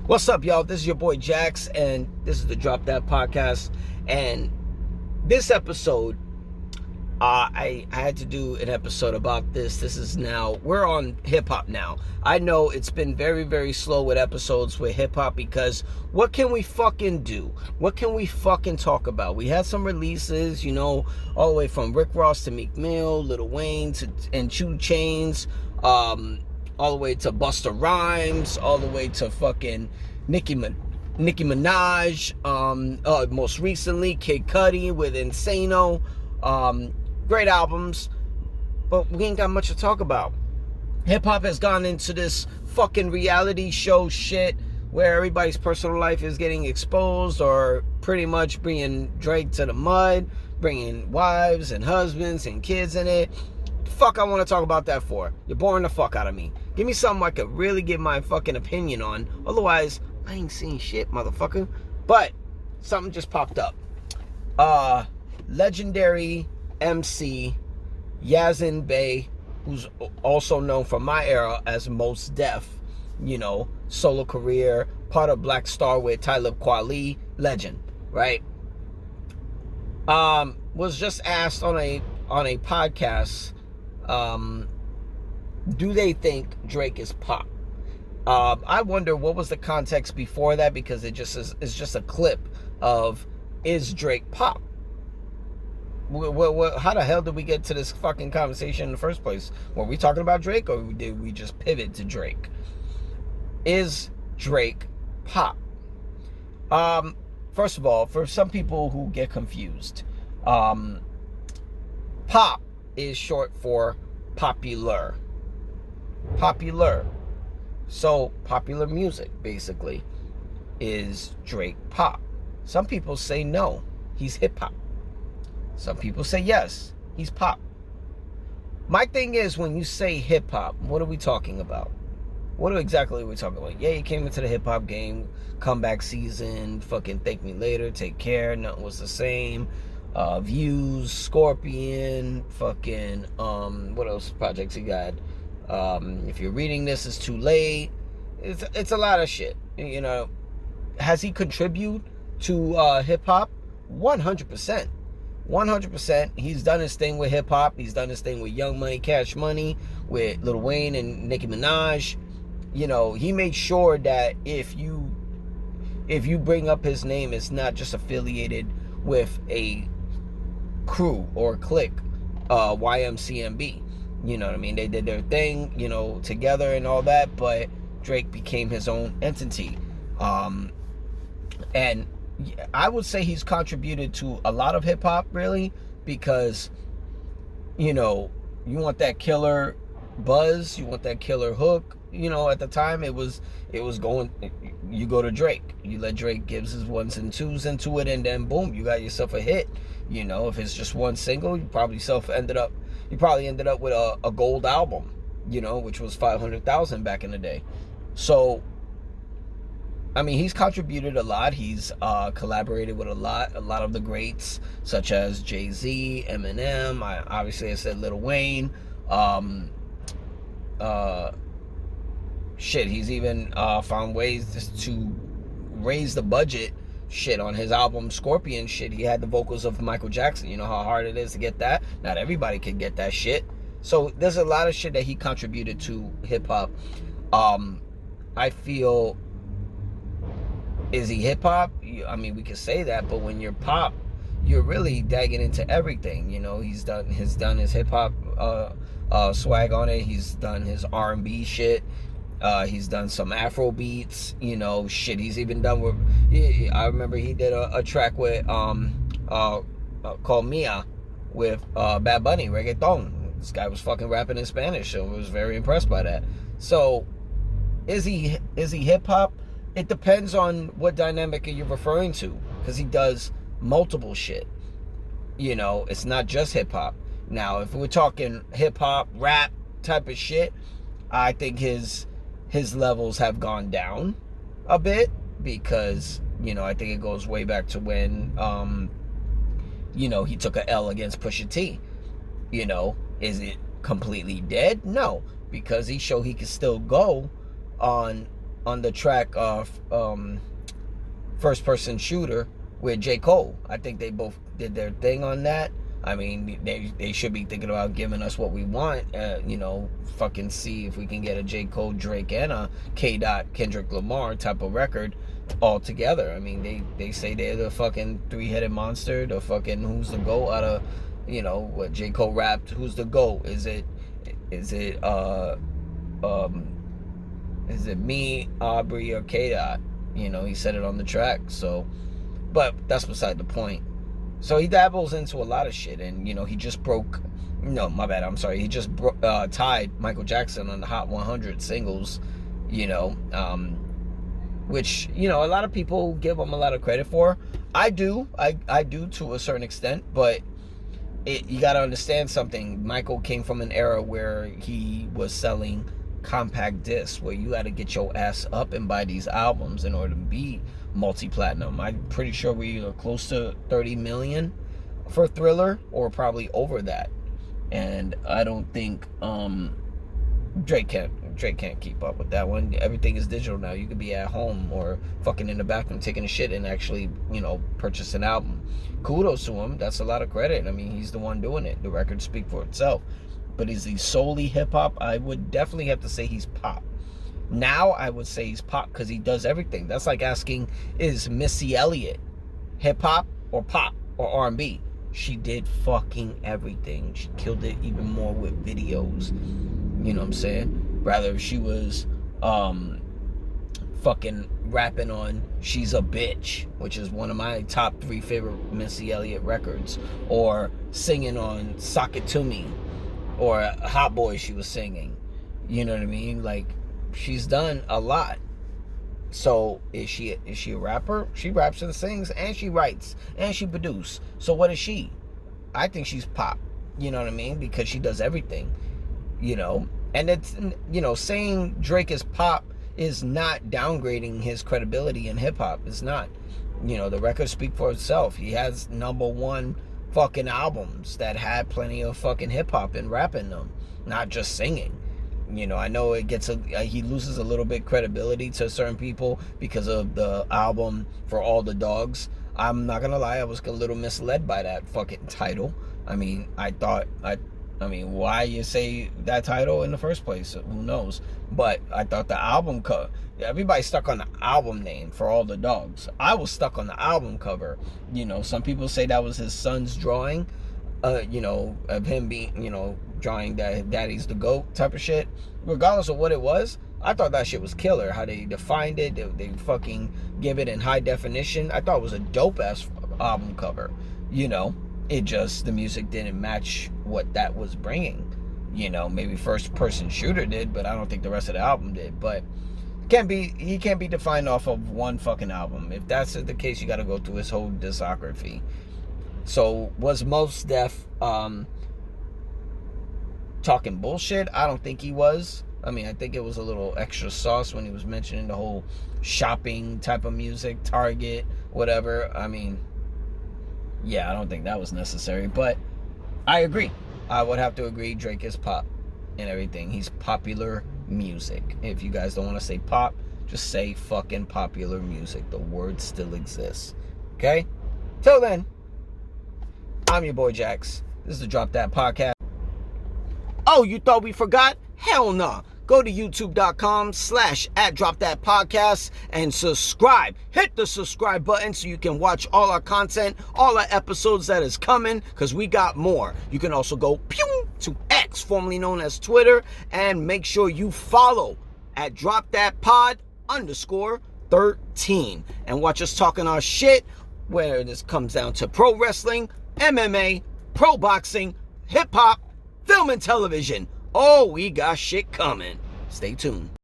What's up, y'all? This is your boy Jax, and this is the Drop That Podcast. And this episode, I had to do an episode about this. We're on hip hop now. I know it's been very, very slow with episodes with hip hop because what can we fucking do? What can we fucking talk about? We had some releases, all the way from Rick Ross to Meek Mill, Lil Wayne and 2 Chainz, all the way to Busta Rhymes, all the way to fucking Nicki Minaj, most recently Kid Cudi with Insano. Great albums, but we ain't got much to talk about. Hip-hop has gone into this fucking reality show shit where everybody's personal life is getting exposed, or pretty much bringing Drake to the mud, bringing wives and husbands and kids in it. Fuck I want to talk about that for? You're boring the fuck out of me. Give me something I could really give my fucking opinion on. Otherwise, I ain't seen shit, motherfucker. But something just popped up. Legendary MC Yazin Bey, who's also known from my era as Mos Def, solo career, part of Black Star with Talib Kweli, legend, right? Was just asked on a podcast, do they think Drake is pop? I wonder what was the context before that, because it's just a clip of, is Drake pop? How the hell did we get to this fucking conversation in the first place? Were we talking about Drake, or did we just pivot to Drake? Is Drake pop? First of all, for some people who get confused, pop is short for popular. Popular. So, popular music, basically, is Drake pop. Some people say no, he's hip-hop. Some people say yes, he's pop. My thing is, when you say hip-hop, what are we talking about? What exactly are we talking about? Yeah, he came into the hip-hop game, comeback season, fucking Thank Me Later, Take Care, Nothing Was the Same, Views, Scorpion, fucking, what else projects he got? If you're reading this, it's too late. It's a lot of shit, Has he contributed to hip-hop? 100%. 100%. He's done his thing with hip-hop. He's done his thing with Young Money, Cash Money, with Lil Wayne and Nicki Minaj. He made sure that if you bring up his name, it's not just affiliated with a crew or clique, YMCMB. You know what I mean? They did their thing, together and all that, but Drake became his own entity. And I would say he's contributed to a lot of hip-hop, really, because, you want that killer buzz, you want that killer hook. At the time, it was going, you go to Drake. You let Drake gives his ones and twos into it, and then boom, you got yourself a hit. If it's just one single, you probably ended up with a gold album, which was 500,000 back in the day. So, I mean, he's contributed a lot. He's collaborated with a lot of the greats, such as Jay-Z, Eminem. I said Lil Wayne. He's even found ways to raise the budget. On his album Scorpion, he had the vocals of Michael Jackson. You know how hard it is to get that? Not everybody can get that shit. So there's a lot of shit that he contributed to hip-hop. I feel, is he hip-hop? I mean, we could say that, but when you're pop, you're really dagging into everything. He's done his hip-hop swag on it. He's done his R&B shit. He's done some Afro beats, he's even done with, I remember he did a track with, called Mia with, Bad Bunny, reggaeton. This guy was fucking rapping in Spanish, so I was very impressed by that. So, is he hip-hop? It depends on what dynamic you're referring to, because he does multiple shit. It's not just hip-hop. Now, if we're talking hip-hop, rap type of shit, I think his levels have gone down a bit, because, I think it goes way back to when, he took a L against Pusha T. Is it completely dead? No, because he showed he could still go on on the track First Person Shooter with J. Cole. I think they both did their thing on that. I mean, they should be thinking about giving us what we want. Fucking see if we can get a J. Cole, Drake, and a K. Kendrick Lamar type of record all together. I mean, they say they're the fucking three-headed monster. The fucking who's the GOAT out of, what J. Cole rapped. Who's the GOAT? Is it me, Aubrey, or K. Dot? He said it on the track. So, but that's beside the point. So he dabbles into a lot of shit, and he just broke. No, my bad. I'm sorry. He just tied Michael Jackson on the Hot 100 singles. Which a lot of people give him a lot of credit for. I do. I do to a certain extent, but you got to understand something. Michael came from an era where he was selling compact discs, where you had to get your ass up and buy these albums in order to be multi-platinum. I'm pretty sure we are close to 30 million for Thriller, or probably over that. And I don't think Drake can't keep up with that one. Everything is digital now. You could be at home or fucking in the bathroom taking a shit and actually, purchase an album. Kudos to him. That's a lot of credit. I mean, he's the one doing it. The records speak for itself. But is he solely hip-hop? I would definitely have to say he's pop. Now I would say he's pop because he does everything. That's like asking, is Missy Elliott hip-hop or pop or R&B? She did fucking everything. She killed it even more with videos. You know what I'm saying? Rather if she was fucking rapping on She's a Bitch, which is one of my top 3 favorite Missy Elliott records, or singing on Sock It To Me, or Hot Boy she was singing. You know what I mean? Like, she's done a lot. So is she a rapper? She raps and sings, and she writes, and she produces. So what is she? I think she's pop. You know what I mean? Because she does everything. And it's, saying Drake is pop is not downgrading his credibility in hip hop. It's not. The records speak for itself. He has #1 fucking albums that had plenty of fucking hip hop and rap in them, not just singing. I know it gets he loses a little bit credibility to certain people because of the album For All the Dogs. I'm not gonna lie, I was a little misled by that fucking title. I mean, why you say that title in the first place? Who knows? But I thought the album cover, everybody's stuck on the album name, For All the Dogs. I was stuck on the album cover. Some people say that was his son's drawing, of him being, drawing that Daddy's the GOAT type of shit. Regardless of what it was, I thought that shit was killer. How they defined it, they fucking give it in high definition. I thought it was a dope ass album cover. It just, the music didn't match what that was bringing. Maybe First Person Shooter did, but I don't think the rest of the album did. But he can't be defined off of one fucking album. If that's the case, you got to go through his whole discography. So was Mos Def talking bullshit? I don't think he was. I mean, I think it was a little extra sauce when he was mentioning the whole shopping type of music, Target, whatever. I mean, yeah, I don't think that was necessary, but I agree. I would have to agree Drake is pop and everything. He's popular music. If you guys don't want to say pop, just say fucking popular music. The word still exists. Okay? Till then, I'm your boy Jax. This is the Drop That Podcast. Oh, you thought we forgot? Hell nah. Go to youtube.com/@DropThatPodcast and subscribe. Hit the subscribe button so you can watch all our content, all our episodes that is coming, because we got more. You can also go to X, formerly known as Twitter, and make sure you follow at DropThatPod_13 and watch us talking our shit, where this comes down to pro wrestling, MMA, pro boxing, hip hop, film and television. Oh, we got shit coming. Stay tuned.